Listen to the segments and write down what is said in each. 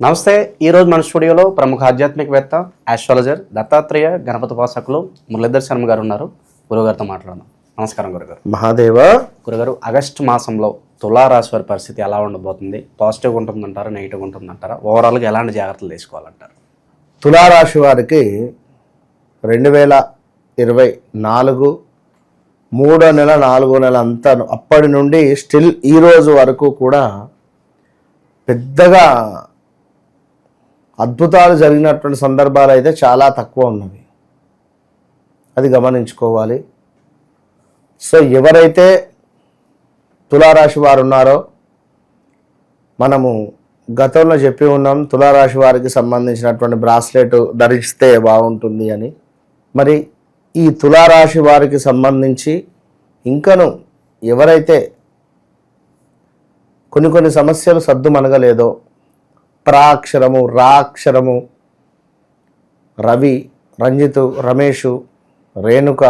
నమస్తే. ఈరోజు మన స్టూడియోలో ప్రముఖ ఆధ్యాత్మికవేత్త ఆస్ట్రాలజర్ దత్తాత్రేయ గణపతి ఉపాసకులు మురళీధర్ శర్మ గారు ఉన్నారు. గురుగారితో మాట్లాడదాం. నమస్కారం గురుగారు. మహాదేవ. గురుగారు, ఆగస్టు మాసంలో తులారాశి వారి పరిస్థితి ఎలా ఉండబోతుంది? పాజిటివ్గా ఉంటుందంటారా, నెగిటివ్గా ఉంటుందంటారా? ఓవరాల్గా ఎలాంటి జాగ్రత్తలు తీసుకోవాలంటారు? తులారాశి వారికి 2024 3వ నెల 4వ నెల అంతా అప్పటి నుండి స్టిల్ ఈరోజు వరకు కూడా పెద్దగా అద్భుతాలు జరిగినటువంటి సందర్భాలు అయితే చాలా తక్కువ ఉన్నవి. అది గమనించుకోవాలి. సో ఎవరైతే తులారాశి వారు ఉన్నారో మనము గతంలో చెప్పి ఉన్నాం, తులారాశి వారికి సంబంధించినటువంటి బ్రాస్లెట్ ధరిస్తే బాగుంటుంది అని. మరి ఈ తులారాశి వారికి సంబంధించి ఇంకను ఎవరైతే కొన్ని సమస్యలు సద్దు మనగలేదో, ప్రాక్షరము, రాక్షరము, రవి, రంజితు, రమేషు, రేణుక,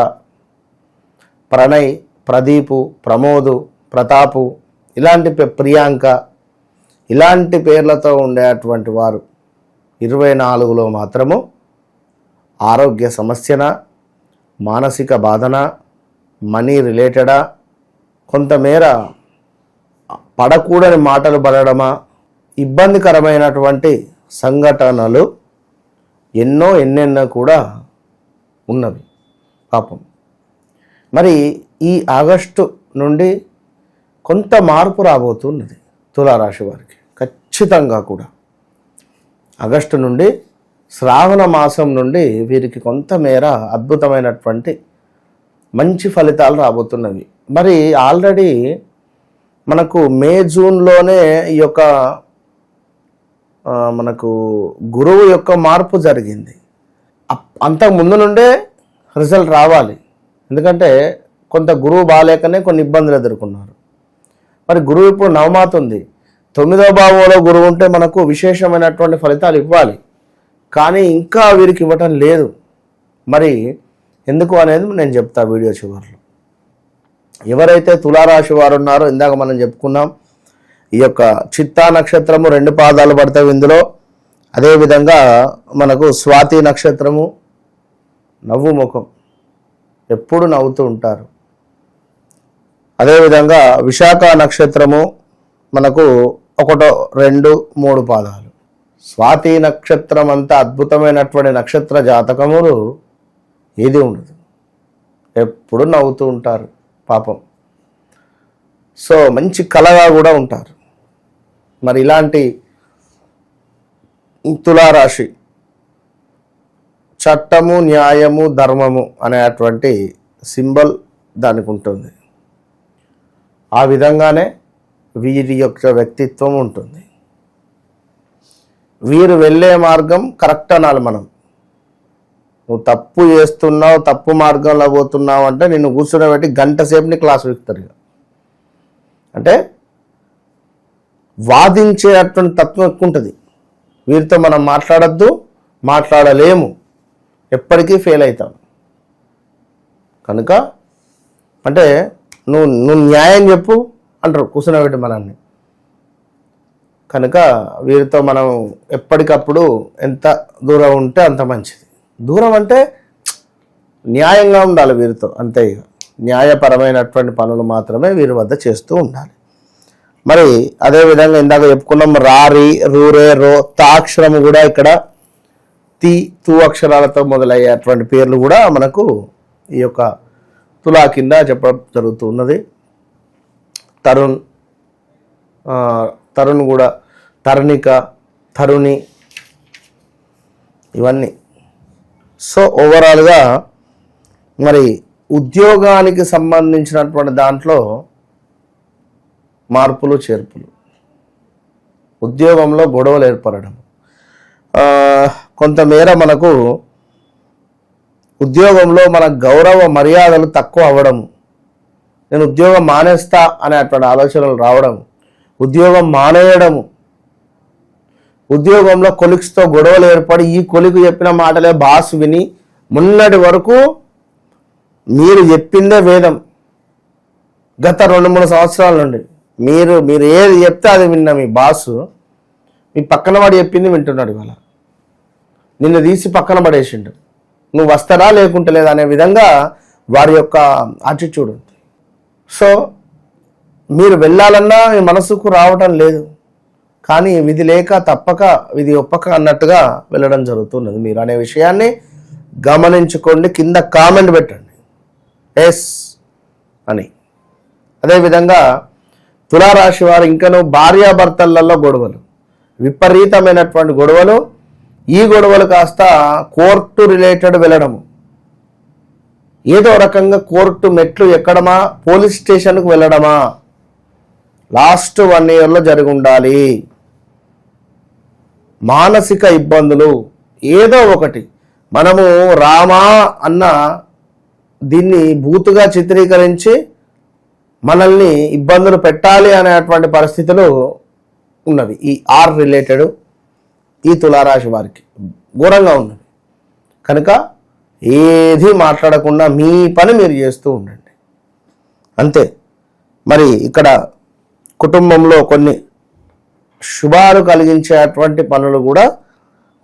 ప్రణయ్, ప్రదీపు, ప్రమోదు, ప్రతాపు, ఇలాంటి ప్రియాంక, ఇలాంటి పేర్లతో ఉండేటువంటి వారు 24లో మాత్రము ఆరోగ్య సమస్యన, మానసిక బాధన, మనీ రిలేటెడా, కొంతమేర పడకూడని మాటలు పడడమా, ఇబ్బందికరమైనటువంటి సంఘటనలు ఎన్నెన్నో కూడా ఉన్నవి పాపం. మరి ఈ ఆగస్టు నుండి కొంత మార్పు రాబోతున్నది తులారాశి వారికి ఖచ్చితంగా కూడా. ఆగస్టు నుండి శ్రావణ మాసం నుండి వీరికి కొంతమేర అద్భుతమైనటువంటి మంచి ఫలితాలు రాబోతున్నవి. మరి ఆల్రెడీ మనకు మే జూన్లోనే ఈ యొక్క మనకు గురువు యొక్క మార్పు జరిగింది. అంతకు ముందు నుండే రిజల్ట్ రావాలి. ఎందుకంటే కొంత గురువు బాగాలేకనే కొన్ని ఇబ్బందులు ఎదుర్కొన్నారు. మరి గురువు ఇప్పుడు నవమాతుంది. 9వ భావంలో గురువు ఉంటే మనకు విశేషమైనటువంటి ఫలితాలు ఇవ్వాలి. కానీ ఇంకా వీరికి ఇవ్వటం లేదు. మరి ఎందుకు అనేది నేను చెప్తా వీడియో చివరిలో. ఎవరైతే తులారాశి వారు ఉన్నారో ఇందాక మనం చెప్పుకున్నాం, ఈ యొక్క చిత్తా నక్షత్రము 2 పాదాలు పడతాయి ఇందులో. అదేవిధంగా మనకు స్వాతి నక్షత్రము, నవ్వు ముఖం, ఎప్పుడు నవ్వుతూ ఉంటారు. అదేవిధంగా విశాఖ నక్షత్రము మనకు 1, 2, 3 పాదాలు. స్వాతి నక్షత్రం అంతా అద్భుతమైనటువంటి నక్షత్ర జాతకములు ఏది ఉండదు, ఎప్పుడు నవ్వుతూ ఉంటారు పాపం. సో మంచి కళగా కూడా ఉంటారు. మరి ఇలాంటి తులారాశి చట్టము, న్యాయము, ధర్మము అనేటువంటి సింబల్ దానికి ఉంటుంది. ఆ విధంగానే వీరి యొక్క వ్యక్తిత్వం ఉంటుంది. వీరు వెళ్ళే మార్గం కరెక్ట్ అనాలి మనం. నువ్వు తప్పు చేస్తున్నావు, తప్పు మార్గంలో పోతున్నావు అంటే నిన్ను కూర్చోబెట్టి గంట సేపుని క్లాస్ విక్తారు. అంటే వాదించేటువంటి తత్వం ఎక్కువ ఉంటుంది. వీరితో మనం మాట్లాడద్దు, మాట్లాడలేము, ఎప్పటికీ ఫెయిల్ అవుతాం. కనుక అంటే నువ్వు న్యాయం చెప్పు అంటారు కూర్చునబెట్టి మనల్ని. కనుక వీరితో మనం ఎప్పటికప్పుడు ఎంత దూరం ఉంటే అంత మంచిది. దూరం అంటే న్యాయంగా ఉండాలి వీరితో, అంతే. ఇక న్యాయపరమైనటువంటి పనులు మాత్రమే వీరి వద్ద చేస్తూ ఉండాలి. మరి అదేవిధంగా ఇందాక చెప్పుకున్నాం, రారి, రూరే, రో, తాక్షరము కూడా ఇక్కడ తూ అక్షరాలతో మొదలయ్యేటువంటి పేర్లు కూడా మనకు ఈ యొక్క తులా కింద చెప్పడం జరుగుతున్నది. తరుణ్ కూడా, తరుణిక, తరుణి, ఇవన్నీ. సో ఓవరాల్గా మరి ఉద్యోగానికి సంబంధించినటువంటి దాంట్లో మార్పులు చేర్పులు, ఉద్యోగంలో గొడవలు ఏర్పడడం, కొంతమేర మనకు ఉద్యోగంలో మన గౌరవ మర్యాదలు తక్కువ అవ్వడము, నేను ఉద్యోగం మానేస్తా అనేటువంటి ఆలోచనలు రావడం, ఉద్యోగం మానేయడము, ఉద్యోగంలో కొలిక్స్తో గొడవలు ఏర్పడి ఈ కొలికు చెప్పిన మాటలే బాస్ విని మొన్నటి వరకు మీరు చెప్పిందే వేదం. గత 2-3 సంవత్సరాల నుండి మీరు ఏది చెప్తే అది విన్న మీ బాసు మీ పక్కన వాడు చెప్పింది వింటున్నాడు ఇవాళ, నిన్ను తీసి పక్కన పడేసిండు, నువ్వు వస్తారా లేకుంటే లేదా అనే విధంగా వారి యొక్క యాటిట్యూడ్ ఉంది. సో మీరు వెళ్ళాలన్నా మీ మనసుకు రావటం లేదు, కానీ విధి లేక తప్పక విధి ఒప్పక అన్నట్టుగా వెళ్ళడం జరుగుతున్నది. మీరు అనే విషయాన్ని గమనించుకోండి, కింద కామెంట్ పెట్టండి ఎస్ అని. అదేవిధంగా తులారాశి వారు ఇంకనూ భార్యాభర్తలలో గొడవలు, విపరీతమైనటువంటి గొడవలు. ఈ గొడవలు కాస్త కోర్టు రిలేటెడ్ వెళ్ళడము, ఏదో రకంగా కోర్టు మెట్లు ఎక్కడమా, పోలీస్ స్టేషన్కు వెళ్ళడమా, లాస్ట్ 1 yearలో జరిగి ఉండాలి. మానసిక ఇబ్బందులు ఏదో ఒకటి, మనము రామా అన్న దీన్ని బూతుగా చిత్రీకరించి మనల్ని ఇబ్బందులు పెట్టాలి అనేటువంటి పరిస్థితులు ఉన్నవి. ఈ ఆర్ రిలేటెడ్ ఈ తులారాశి వారికి ఘోరంగా ఉన్నది. కనుక ఏది మాట్లాడకుండా మీ పని మీరు చేస్తూ ఉండండి అంతే. మరి ఇక్కడ కుటుంబంలో కొన్ని శుభాలు కలిగించేటువంటి పనులు కూడా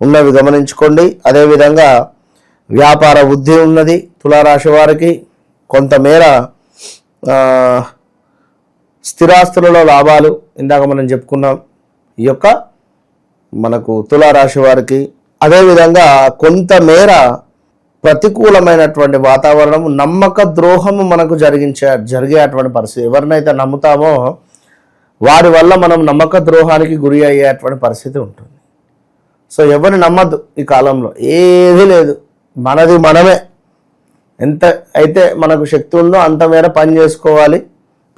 ఉన్నవి, గమనించుకోండి. అదేవిధంగా వ్యాపార వృద్ధి ఉన్నది తులారాశి వారికి. కొంతమేర స్థిరాస్తులలో లాభాలు ఇందాక మనం చెప్పుకున్నాం ఈ యొక్క మనకు తులారాశి వారికి. అదేవిధంగా కొంతమేర ప్రతికూలమైనటువంటి వాతావరణం, నమ్మక ద్రోహము మనకు జరిగేటువంటి పరిస్థితి. ఎవరినైతే నమ్ముతామో వారి వల్ల మనం నమ్మక ద్రోహానికి గురి అయ్యేటువంటి పరిస్థితి ఉంటుంది. సో ఎవరిని నమ్మద్దు ఈ కాలంలో, ఏది లేదు, మనది మనమే. ఎంత అయితే మనకు శక్తి ఉందో అంత మేర పని చేసుకోవాలి,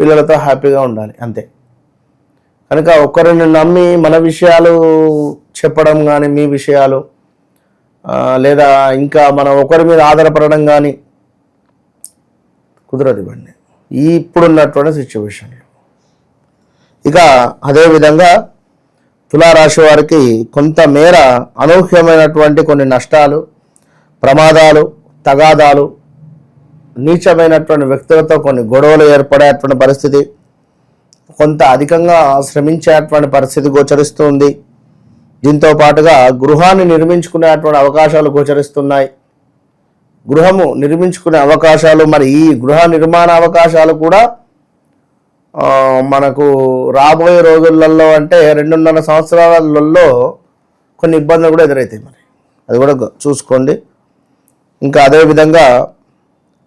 పిల్లలతో హ్యాపీగా ఉండాలి అంతే. కనుక ఒకరిని నమ్మి మన విషయాలు చెప్పడం కానీ, మీ విషయాలు లేదా ఇంకా మనం ఒకరి మీద ఆధారపడడం కానీ కుదరదు ఇవ్వండి ఈ ఇప్పుడున్నటువంటి సిచ్యువేషన్లో. ఇక అదేవిధంగా తులారాశి వారికి కొంతమేర అనూహ్యమైనటువంటి కొన్ని నష్టాలు, ప్రమాదాలు, తగాదాలు, నీచమైనటువంటి వ్యక్తులతో కొన్ని గొడవలు ఏర్పడేటువంటి పరిస్థితి, కొంత అధికంగా శ్రమించేటువంటి పరిస్థితి గోచరిస్తుంది. దీంతో పాటుగా గృహాన్ని నిర్మించుకునేటువంటి అవకాశాలు గోచరిస్తున్నాయి. గృహము నిర్మించుకునే అవకాశాలు, మరి ఈ గృహ నిర్మాణ అవకాశాలు కూడా మనకు రాబోయే రోజులలో అంటే 2.5 సంవత్సరాలలో కొన్ని ఇబ్బందులు కూడా ఎదురవుతాయి. మరి అది కూడా చూసుకోండి. ఇంకా అదేవిధంగా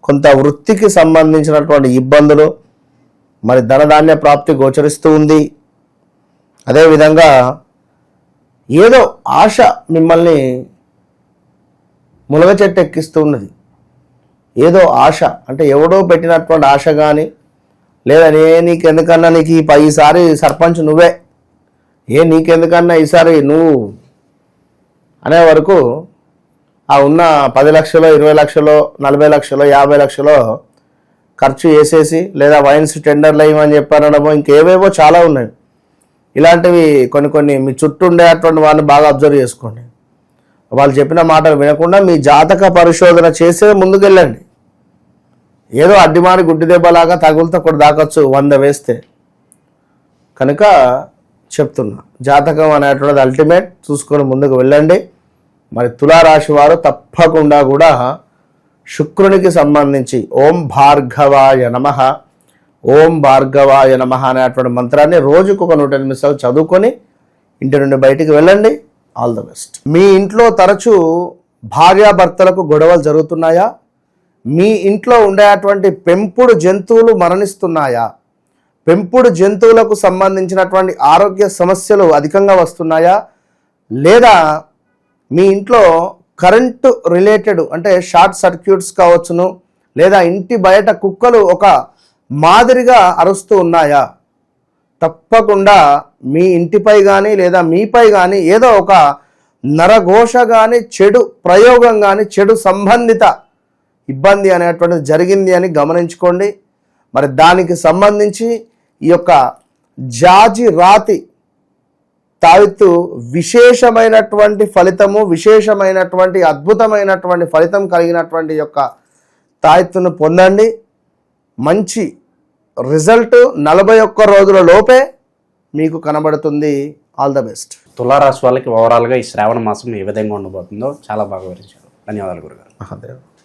కొంత వృత్తికి సంబంధించినటువంటి ఇబ్బందులు, మరి ధనధాన్య ప్రాప్తి గోచరిస్తూ ఉంది. అదేవిధంగా ఏదో ఆశ మిమ్మల్ని ములగ చెట్టు ఎక్కిస్తూ ఉన్నది. ఏదో ఆశ అంటే ఎవడో పెట్టినటువంటి ఆశ కానీ, లేదా నీకెందుకన్నా నీకు ఈసారి సర్పంచ్ నువ్వే, నీకెందుకన్నా ఈసారి నువ్వు అనే వరకు ఆ ఉన్న 10 లక్షలు, 20 లక్షలు, 40 లక్షలు, 50 లక్షలు ఖర్చు చేసేసి, లేదా వైన్స్ టెండర్లు అయ్యమని చెప్పారనమో ఇంకేవేవో చాలా ఉన్నాయి. ఇలాంటివి కొన్ని మీ చుట్టూ ఉండేటువంటి వాడిని బాగా అబ్జర్వ్ చేసుకోండి. వాళ్ళు చెప్పిన మాటలు వినకుండా మీ జాతక పరిశోధన చేసే ముందుకెళ్ళండి. ఏదో అడ్డిమారి గుడ్డి దెబ్బలాగా తగులుతో కూడా దాకొచ్చు 100 వేస్తే. కనుక చెప్తున్నా, జాతకం అనేటువంటిది అల్టిమేట్, చూసుకొని ముందుకు వెళ్ళండి. మరి తులారాశి వారు తప్పకుండా కూడా శుక్రునికి సంబంధించి ఓం భార్గవాయ నమః, ఓం భార్గవాయ నమః అనేటువంటి మంత్రాన్ని రోజుకు ఒక 108 సార్లు చదువుకొని ఇంటి నుండి బయటికి వెళ్ళండి. All the best. మీ ఇంట్లో తరచూ భార్యాభర్తలకు గొడవలు జరుగుతున్నాయా? మీ ఇంట్లో ఉండేటువంటి పెంపుడు జంతువులు మరణిస్తున్నాయా? పెంపుడు జంతువులకు సంబంధించినటువంటి ఆరోగ్య సమస్యలు అధికంగా వస్తున్నాయా? లేదా మీ ఇంట్లో కరెంటు రిలేటెడ్ అంటే షార్ట్ సర్క్యూట్స్ కావచ్చును, లేదా ఇంటి బయట కుక్కలు ఒక మాదిరిగా అరుస్తూ ఉన్నాయా? తప్పకుండా మీ ఇంటిపై కానీ లేదా మీపై కానీ ఏదో ఒక నరఘోష కానీ, చెడు ప్రయోగం కానీ, చెడు సంబంధిత ఇబ్బంది అనేటువంటిది జరిగింది అని గమనించుకోండి. మరి దానికి సంబంధించి ఈ యొక్క జాజి రాతి తావిత్తు విశేషమైనటువంటి ఫలితము, విశేషమైనటువంటి అద్భుతమైనటువంటి ఫలితం కలిగినటువంటి యొక్క తాయెత్తును పొందండి. మంచి రిజల్ట్ 41 రోజుల లోపే మీకు కనబడుతుంది. All the best. తులారాశి వాళ్ళకి ఓవరాల్గా ఈ శ్రావణ మాసం ఏ విధంగా ఉండబోతుందో చాలా బాగా వివరించారు. ధన్యవాదాలు గురుగారు. మహాదేవ్.